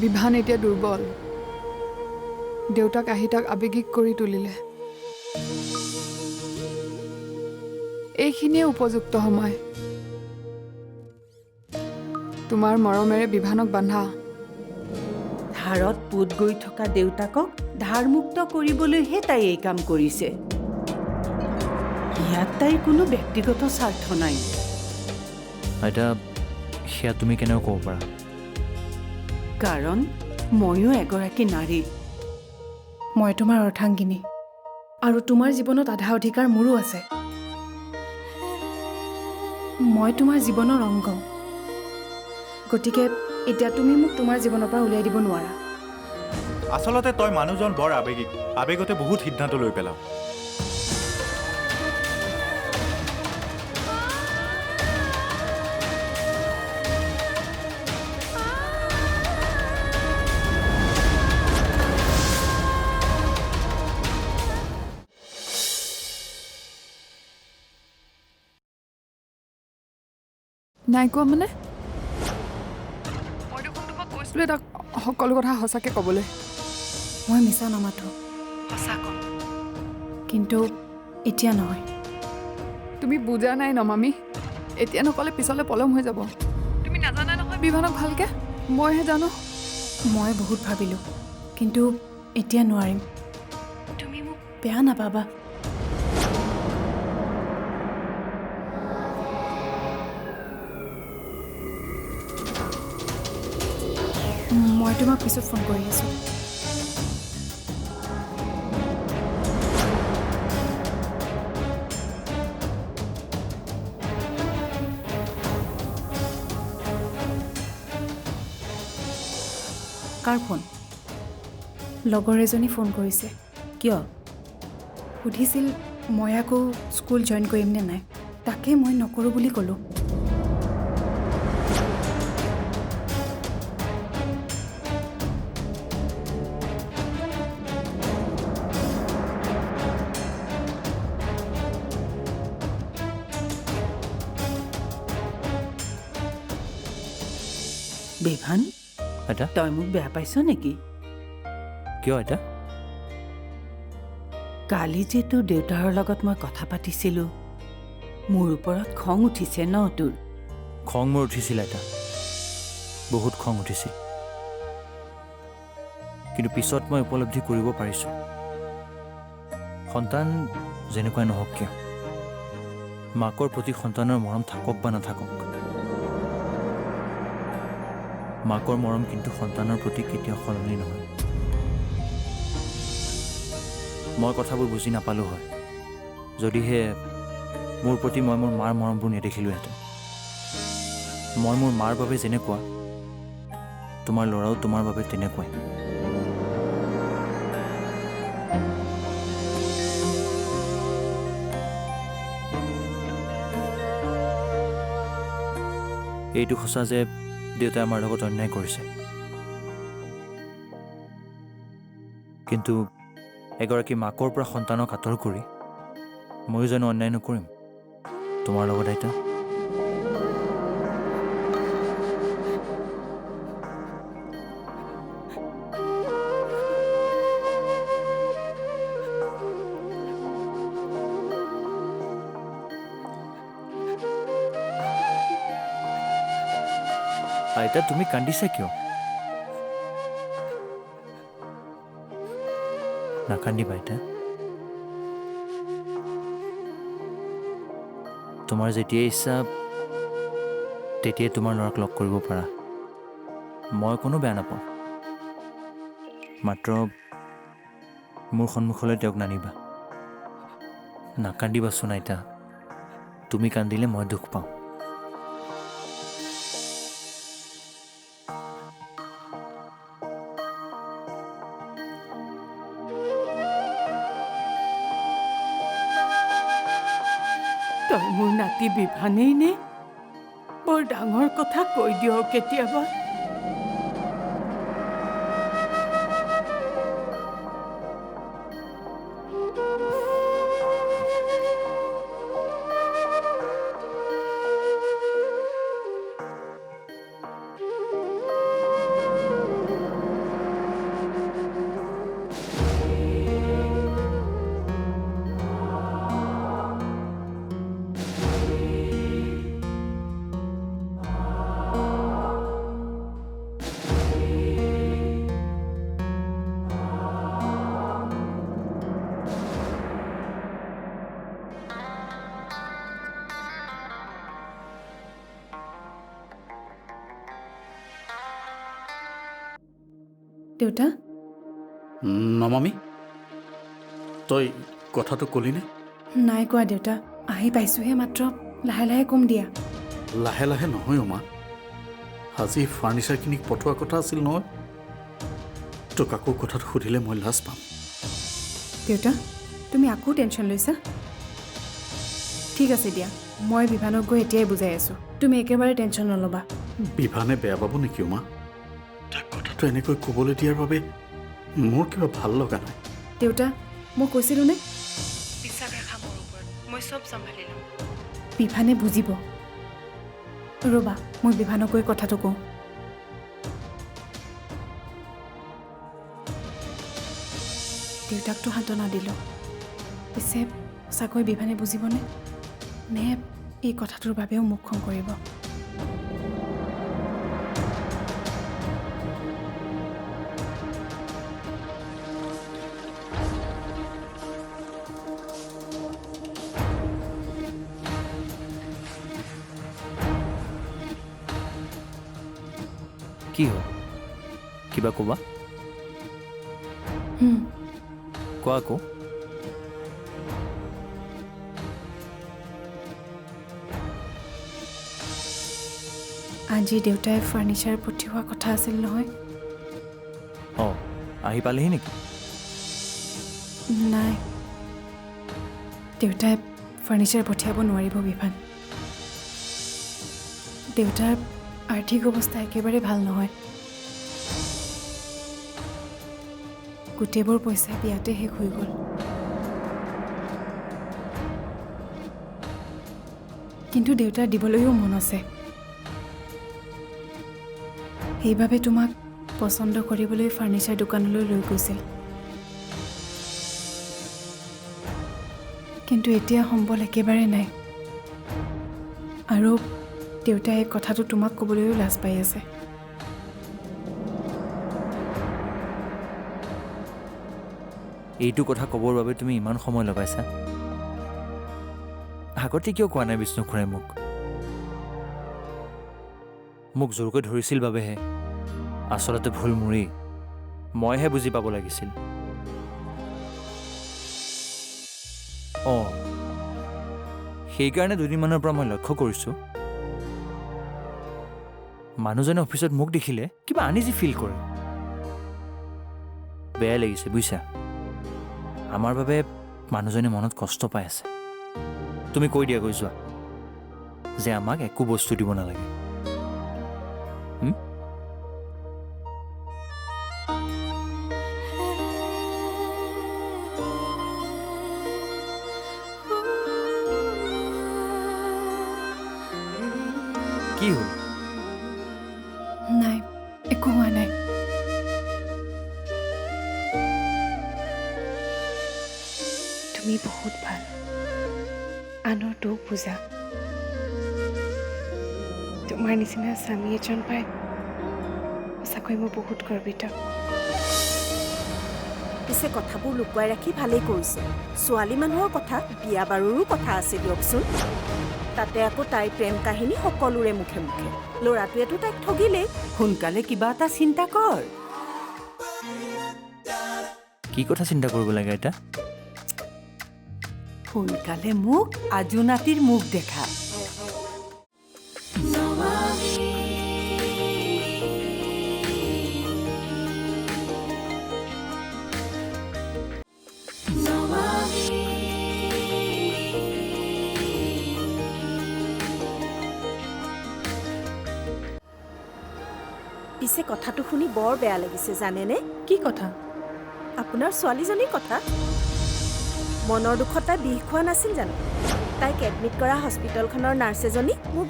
বিভান এতিয়া দুৰ্বল দেউতাক আহি তাক আৱেগিক কৰি তুলিলে এইখিনিয়ে উপযুক্ত সময় তোমাৰ মৰমেৰে বিভানক বান্ধা ধাৰত পোত গৈ থকা দেউতাকক ধাৰমুক্ত কৰিবলৈহে তাই এই কাম কৰিছে ইয়াত তাইৰ কোনো ব্যক্তিগত স্বাৰ্থ নাই আইতা সেয়া তুমি কেনেকৈ ক'ব পাৰা কাৰণ ময়ো এগৰাকী নাৰী মই তোমাৰ অৰ্ধাংগিনী আৰু তোমাৰ জীৱনত আধা অধিকাৰ মোৰো আছে মই তোমাৰ জীৱনৰ অংগ গতিকে এতিয়া তুমি মোক তোমাৰ জীৱনৰ পৰা উলিয়াই দিব নোৱাৰা আচলতে তই মানুহজন বৰ আৱেগিক আৱেগতে বহুত সিদ্ধান্ত লৈ পেলাও নাই কোৱা মানে মই দেখোন তোমাক কৈছিলোঁ তাক সকলো কথা সঁচাকৈ ক'বলৈ মই মিছা নামাতো সঁচা ক'ম কিন্তু এতিয়া নহয় তুমি বুজা নাই নমামি এতিয়া নক'লে পিছলৈ পলম হৈ যাব তুমি নাজানা নহয় বিভানক ভালকৈ মইহে জানো মই বহুত ভাবিলোঁ কিন্তু এতিয়া নোৱাৰিম তুমি মোক বেয়া নাপাবা মই তোমাক পিছত ফোন কৰি আছোঁ কাৰ ফোন লগৰ এজনী ফোন কৰিছে কিয় সুধিছিল মই আকৌ স্কুল জইন কৰিম নে নাই তাকে মই নকৰোঁ বুলি ক'লোঁ বিভান আইতা তই মোক বেয়া পাইছ নেকি কিয় আইতা কালি যে তোৰ দেউতাৰ লগত মই কথা পাতিছিলোঁ মোৰ ওপৰত খং উঠিছে ন তোৰ খং মোৰ উঠিছিল আইতা বহুত খং উঠিছিল কিন্তু পিছত মই উপলব্ধি কৰিব পাৰিছোঁ সন্তান যেনেকুৱাই নহওক কিয় মাকৰ প্ৰতি সন্তানৰ মৰম থাকক বা নাথাকক মাকৰ মৰম কিন্তু সন্তানৰ প্ৰতি কেতিয়াও সলনি নহয় মই কথাবোৰ বুজি নাপালোঁ হয় যদিহে মোৰ প্ৰতি মই মোৰ মাৰ মৰমবোৰ নেদেখিলোঁহেঁতেন মই মোৰ মাৰ বাবে যেনেকুৱা তোমাৰ ল'ৰাও তোমাৰ বাবে তেনেকুৱাই এইটো সঁচা যে দেউতাই আমাৰ লগত অন্যায় কৰিছে কিন্তু এগৰাকী মাকৰ পৰা সন্তানক আঁতৰ কৰি ময়ো জানো অন্যায় নকৰিম তোমাৰ লগত আইতা আইতা তুমি কান্দিছা কিয় নাকান্দিবা আইতা তোমাৰ যেতিয়াই ইচ্ছা তেতিয়াই তোমাৰ ল'ৰাক লগ কৰিব পাৰা মই কোনো বেয়া নাপাওঁ মাত্ৰ মোৰ সন্মুখলৈ তেওঁক নানিবা নাকান্দিবাচোন আইতা তুমি কান্দিলে মই দুখ পাওঁ তই মোৰ নাতি বিভানেই নে বৰ ডাঙৰ কথা কৈ দিয় কেতিয়াবা দেউতা নমামি তই কথাটো ক'লিনে নাই কোৱা দেউতা আহি পাইছোঁহে মাত্ৰ লাহে লাহে কম দিয়া লাহে লাহে নহয় মা আজি ফাৰ্নিচাৰখিনিক পঠোৱা কথা আছিল নহয় তোক আকৌ কথাটো সুধিলে মই লাজ পাম দেউতা তুমি আকৌ টেনশ্যন লৈছা ঠিক আছে দিয়া মই বিভানক গৈ এতিয়াই বুজাই আছোঁ তুমি একেবাৰে টেনশ্যন নল'বা বিভানে বেয়া পাব নেকি মা তাক কথাটো এনেকৈ ক'বলৈ দিয়াৰ বাবে মোৰ কিবা ভাল লগা নাই দেউতা মই কৈছিলোঁ নে বিশ্বাস ৰাখা মোৰ ওপৰত মই চব চম্ভালি ল'ম বিভানে বুজিব ৰ'বা মই বিভানক গৈ কথাটো কওঁ দেউতাকতো সান্তনা দিলোঁ পিছে সঁচাকৈ বিভানে বুজিবনে নে এই কথাটোৰ বাবেও মোক খং কৰিব কি হ'ল কিবা ক'বা কোৱা আকৌ আজি দেউতাই ফাৰ্নিচাৰ পঠিওৱা কথা আছিল নহয় অঁ আহি পালেহি নেকি নাই দেউতাই ফাৰ্নিচাৰ পঠিয়াব নোৱাৰিব বিভান দেউতাৰ আৰ্থিক অৱস্থা একেবাৰে ভাল নহয় গোটেইবোৰ পইচা বিয়াতে শেষ হৈ গ'ল কিন্তু দেউতাৰ দিবলৈও মন আছে সেইবাবে তোমাক পচন্দ কৰিবলৈ ফাৰ্নিচাৰ দোকানলৈ লৈ গৈছিল কিন্তু এতিয়া সম্বল একেবাৰে নাই আৰু দেউতাই এই কথাটো তোমাক ক'বলৈও লাজ পাই আছে এইটো কথা ক'বৰ বাবে তুমি ইমান সময় লগাইছা আগতে কিয় কোৱা নাই বিষ্ণু খুৰাই মোক জোৰকৈ ধৰিছিল বাবেহে আচলতে ভুল মোৰেই মইহে বুজি পাব লাগিছিল অঁ সেইকাৰণে দুদিনমানৰ পৰা মই লক্ষ্য কৰিছোঁ মানুহজনে অফিচত মোক দেখিলে কিবা আনইজি ফিল কৰে বেয়া লাগিছে বুজিছা আমাৰ বাবে মানুহজনে মনত কষ্ট পাই আছে তুমি কৈ দিয়া গৈ যোৱা যে আমাক একো বস্তু দিব নালাগে কি হ'ল নাই একো হোৱা নাই তুমি বহুত ভাল আনৰ দুখ বুজা তোমাৰ নিচিনা স্বামী এজন পাই সঁচাকৈ মই বহুত গৰ্বিত পিছে কথাবোৰ লুকুৱাই ৰাখি ভালেই কৰিছে ছোৱালী মানুহৰ কথা বিয়া বাৰুৰো কথা আছে দিয়কচোন তাতে আকৌ তাইৰ প্ৰেম কাহিনী সকলোৰে মুখে মুখে ল'ৰাটোৱেতো তাইক ঠগিলেই সোনকালে কিবা এটা চিন্তা কৰ কি কথা চিন্তা কৰিব লাগে এটা সোনকালে মোক আজু নাতিৰ মুখ দেখা পিছে কথাটো শুনি বৰ বেয়া লাগিছে জানেনে কি কথা আপোনাৰ ছোৱালীজনীৰ কথা মনৰ দুখত তাই বিষ খোৱা নাছিল জানো তাইক এডমিট কৰা হস্পিটেলখনৰ নাৰ্ছ এজনী মোৰ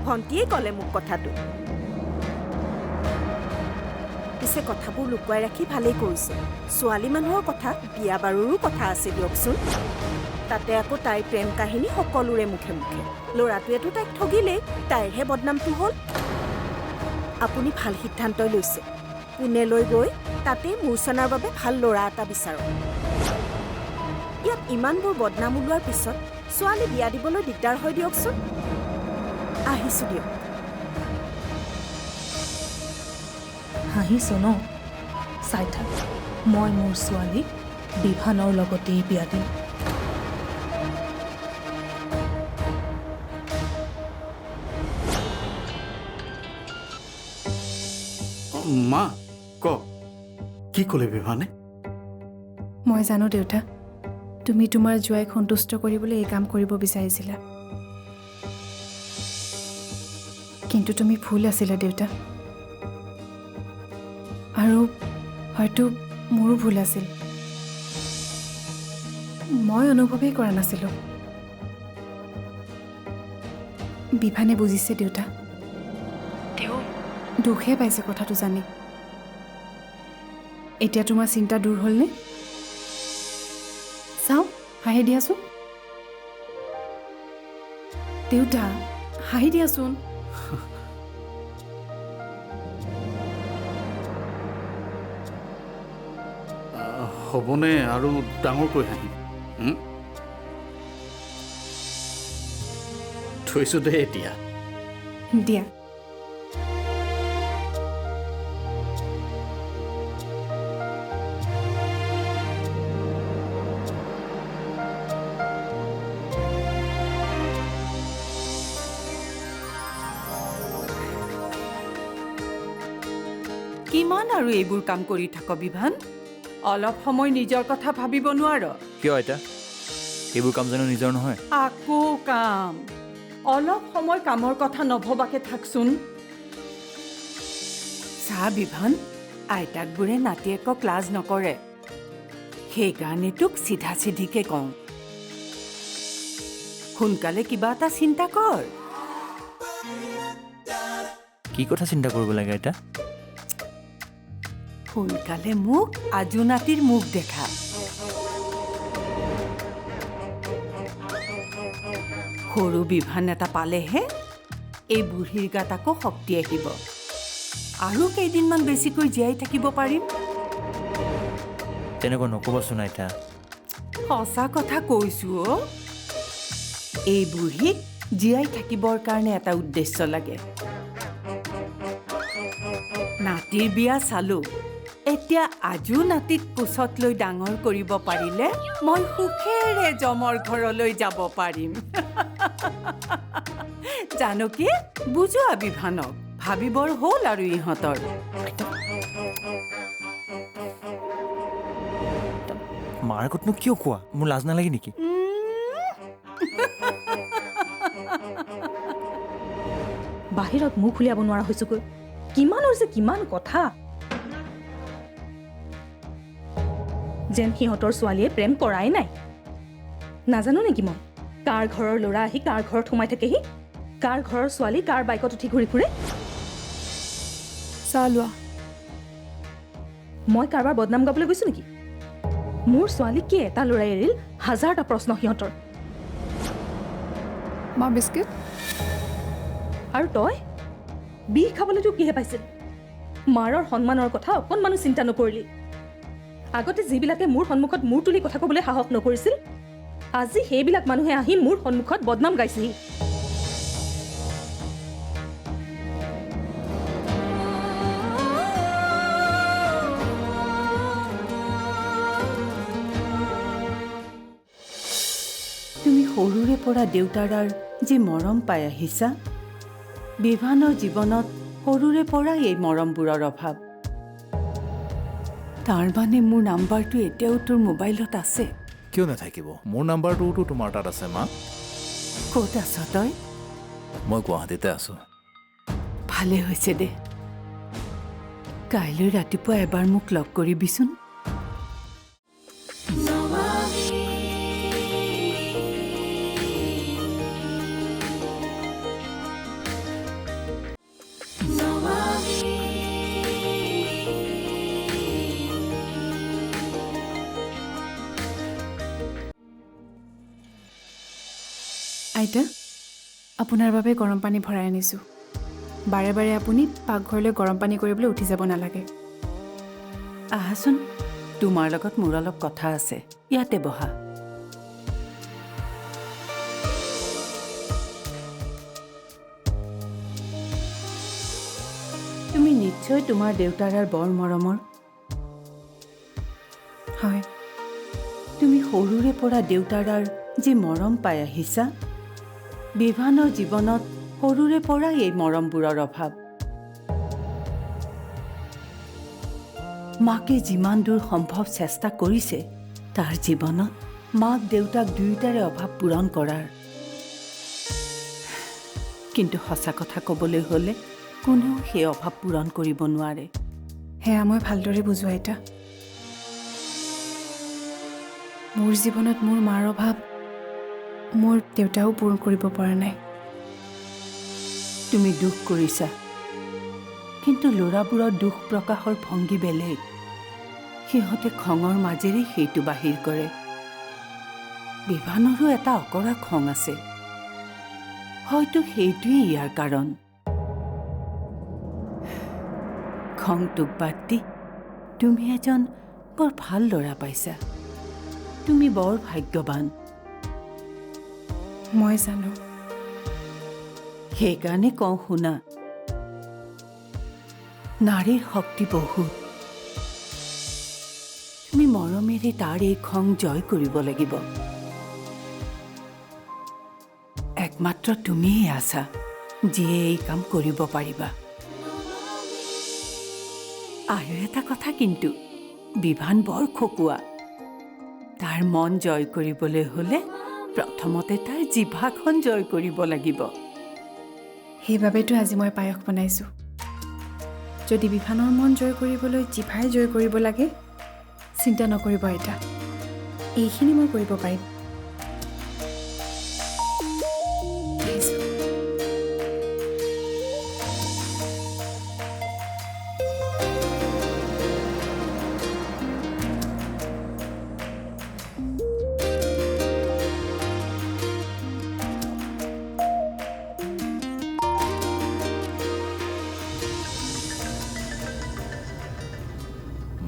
ভণ্টিয়ে ক'লে মোক কথাটো পিছে কথাবোৰ লুকুৱাই ৰাখি ভালেই কৰিছে ছোৱালী মানুহৰ কথা বিয়া বাৰুৰো কথা আছে দিয়কচোন তাতে আকৌ তাইৰ প্ৰেম কাহিনী সকলোৰে মুখে মুখে ল'ৰাটোৱেতো তাইক ঠগিলেই তাইৰহে বদনামটো হ'ল আপুনি ভাল সিদ্ধান্তই লৈছে পুনেলৈ গৈ তাতে মূৰ্ছনাৰ বাবে ভাল ল'ৰা এটা বিচাৰক ইয়াত ইমানবোৰ বদনাম ওলোৱাৰ পিছত ছোৱালী বিয়া দিবলৈ দিগদাৰ হয় দিয়কচোন আহিছোঁ দিয়ক হাঁহিছ ন চাই থাক, মই মোৰ ছোৱালীক বিভানৰ লগতেই বিয়া দিম। মা ক কি ক'লে বিভানে? মই জানো দেউতা, তুমি তোমাৰ জোৱাইক সন্তুষ্ট কৰিবলৈ এই কাম কৰিব বিচাৰিছিলা, কিন্তু তুমি ভুল আছিলা দেউতা। আৰু হয়তো মোৰো ভুল আছিল, মই অনুভৱেই কৰা নাছিলোঁ। বিভানে বুজিছে দেউতা, তেওঁ দুখে পাইছে কথাটো জানি। এতিয়া তোমাৰ চিন্তা দূৰ হ'লনে? চাওঁ, হাঁহি দিয়াচোন দেউতা, হাঁহি দিয়াচোন। হ'বনে আৰু ডাঙৰকৈ হাঁহিম? থৈছোঁ দে এতিয়া। দিয়া। কিমান আৰু এইবোৰ কাম কৰি থাক বিভান? অলপ সময় নিজৰ কথা ভাবিব নোৱাৰ? কিয় আইতা, এইবোৰ কাম জানো নিজৰ নহয়? আকৌ কাম। অলপ সময় কামৰ কথা নভবাকে থাকচোন। চা বিভান, আইতাকবোৰে নাতিয়েকক লাজ নকৰে, সেইকাৰণে তোক চিধা চিধিকে কওঁ, সোনকালে কিবা এটা চিন্তা কৰ। কি কথা চিন্তা কৰিব লাগে আইতা? সোনকালে মোক আজু নাতিৰ মুখ দেখা। সৰু বিভান এটা পালেহে এই বুঢ়ীৰ গাত আকৌ শক্তি আহিব, আৰু কেইদিনমান বেছিকৈ জীয়াই থাকিব পাৰিম। তেনেকুৱা নক'বচোন আইতা। সঁচা কথা কৈছো অ'। এই বুঢ়ীক জীয়াই থাকিবৰ কাৰণে এটা উদ্দেশ্য লাগে। নাতিৰ বিয়া চালো, এতিয়া আজু নাতিক কোচত লৈ ডাঙৰ কৰিব পাৰিলে মই সুখেৰে যমৰ ঘৰলৈ যাব পাৰিম। জানকী, বুজোৱা বিভানক, ভাবিবৰ হ'ল আৰু ইহঁতৰ। মাৰ আগতনো কিয় কোৱা? মোৰ লাজ নালাগে নেকি? বাহিৰত মুখ উলিয়াব নোৱাৰা হৈছোগৈ। কিমানৰ যে কিমান কথা, যেন সিহঁতৰ ছোৱালীয়ে প্ৰেম কৰাই নাই। নাজানো নেকি মই, কাৰ ঘৰৰ ল'ৰা আহি কাৰ ঘৰত সোমাই থাকেহি, কাৰ ঘৰৰ ছোৱালী কাৰ বাইকত উঠি ঘূৰি ফুৰে। চাহ লোৱা। মই কাৰোবাৰ বদনাম গাবলৈ গৈছো নেকি? মোৰ ছোৱালী কি এটা ল'ৰাই এৰিল, হাজাৰটা প্ৰশ্ন সিহঁতৰ। মা বিস্কিট। আৰু তই বিষ খাবলৈ তোক কিহে পাইছিল? মাৰৰ সন্মানৰ কথা অকণমানো চিন্তা নকৰিলি। আগতে যিবিলাকে মোৰ সন্মুখত মূৰ তুলি কথা ক'বলৈ সাহস নকৰিছিল, আজি সেইবিলাক মানুহে আহি মোৰ সন্মুখত বদনাম গাইছেহি। তুমি সৰুৰে পৰা দেউতাৰাৰ যি মৰম পাই আহিছা, বিভানৰ জীৱনত সৰুৰে পৰাই এই মৰমবোৰৰ অভাৱ। তাৰ মানে মোৰ নাম্বাৰটো এতিয়াও তোৰ মোবাইলত আছে? কিয় নাথাকিব? মোৰ নাম্বাৰটোতো তোমাৰ তাত আছে মা। ক'ত আছ তই? মই গুৱাহাটীতে আছোঁ। ভালে হৈছে দে। কাইলৈ ৰাতিপুৱা এবাৰ মোক লগ কৰিবিচোন। আইতা, আপোনাৰ বাবে গৰম পানী ভৰাই আনিছোঁ। বাৰে বাৰে আপুনি পাকঘৰলৈ গৰম পানী কৰিবলৈ উঠি যাব নালাগে। আহাচোন, তোমাৰ লগত মোৰ অলপ কথা আছে, ইয়াতে বহা। তুমি নিশ্চয় তোমাৰ দেউতাৰাৰ বৰ মৰমৰ। হয়। তুমি সৰুৰে পৰা দেউতাৰাৰ যি মৰম পাই আহিছা, বিভানৰ জীৱনত সৰুৰে পৰাই এই মৰমবোৰৰ অভাৱ। মাকে যিমান দূৰ সম্ভৱ চেষ্টা কৰিছে তাৰ জীৱনত মাক দেউতাক দুয়োটাৰে অভাৱ পূৰণ কৰাৰ। কিন্তু সঁচা কথা ক'বলৈ হ'লে কোনেও সেই অভাৱ পূৰণ কৰিব নোৱাৰে। সেয়া মই ভালদৰে বুজো আইতা। মোৰ জীৱনত মোৰ মাৰ অভাৱ মোৰ দেউতাও পূৰণ কৰিব পৰা নাই। তুমি দুখ কৰিছা, কিন্তু ল'ৰাবোৰৰ দুখ প্ৰকাশৰ ভংগী বেলেগ। সিহঁতে খঙৰ মাজেৰে সেইটো বাহিৰ কৰে। বিভানৰো এটা অকৰা খং আছে, হয়তো সেইটোৱেই ইয়াৰ কাৰণ। খংটোক বাদ দি তুমি এজন বৰ ভাল ল'ৰা পাইছা। তুমি বৰ ভাগ্যৱান। মই জানো। সেইকাৰণে কওঁ শুনা, নাৰীৰ শক্তি বহুত। তুমি মৰমেৰে তাৰ এই খং জয় কৰিব লাগিব। একমাত্ৰ তুমিয়েই আছা যিয়ে এই কাম কৰিব পাৰিবা। আৰু এটা কথা কিন্তু, বিভান বৰ খকুৱা। তাৰ মন জয় কৰিবলৈ হ'লে প্ৰথমতে তাৰ জিভাখন জয় কৰিব লাগিব। সেইবাবেতো আজি মই পায়স বনাইছোঁ। যদি বিভানৰ মন জয় কৰিবলৈ জিভাই জয় কৰিব লাগে, চিন্তা নকৰিব আইতা, এইখিনি মই কৰিব পাৰিম। আহিছোঁ।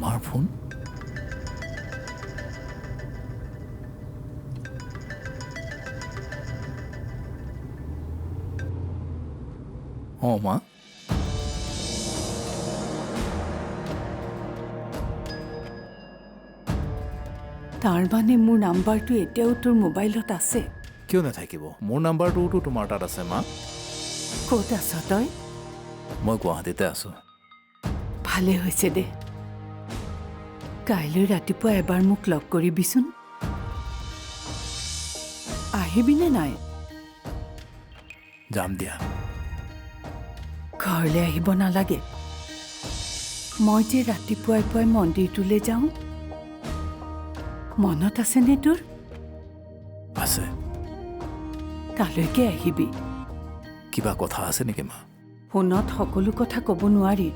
মাৰ ফোন? অঁ মা, তাৰ মানে মোৰ নাম্বাৰটো এতিয়াও তোৰ মোবাইলত আছে? কিয় নাথাকিব? মোৰ নাম্বাৰটোতো তোমাৰ তাত আছে মা। ক'ত আছ তই? মই গুৱাহাটীতে আছোঁ। ভালে হৈছে দে। কাইলৈ ৰাতিপুৱা এবাৰ মোক লগ কৰিবিচোন। আহিবিনে নাই? যাম দিয়া। ঘৰলৈ আহিব নালাগে। মই যে ৰাতিপুৱাই পুৱাই মন্দিৰটোলৈ যাওঁ, মনত আছেনে তোৰ? আছে। তালৈকে আহিবি। কিবা কথা আছে নেকি মা? ফোনত সকলো কথা ক'ব নোৱাৰি,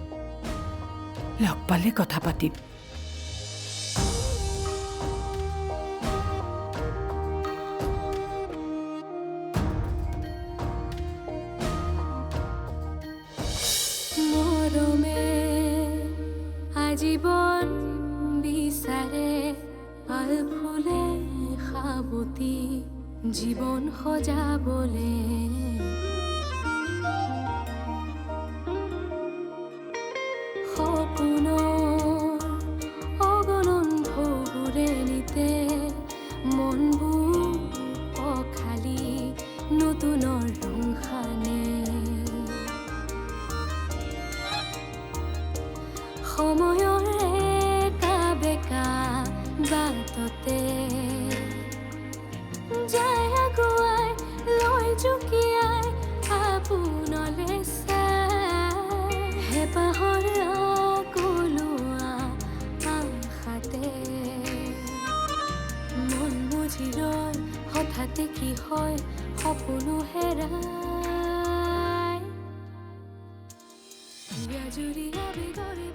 লগ পালে কথা পাতিম। মৰমে আজীবন বিচাৰে, আল ফুলে সাবতি জীৱন সজাবলে। সপোনৰ অগণন ঢৌবোৰে নিতে মনবোৰ অখালি নতুনৰ ৰং সানে। সময়ৰ একা বেকা বাটতে যায় আগুৱাই লৈ জুকিয়াই আপোনলে চাই। হেঁপাহৰ আকলোৱা আশাতে মন বুজি ৰয়, হঠাতে কি হয় সপোনো হেৰাই। জুৰি আবেগৰে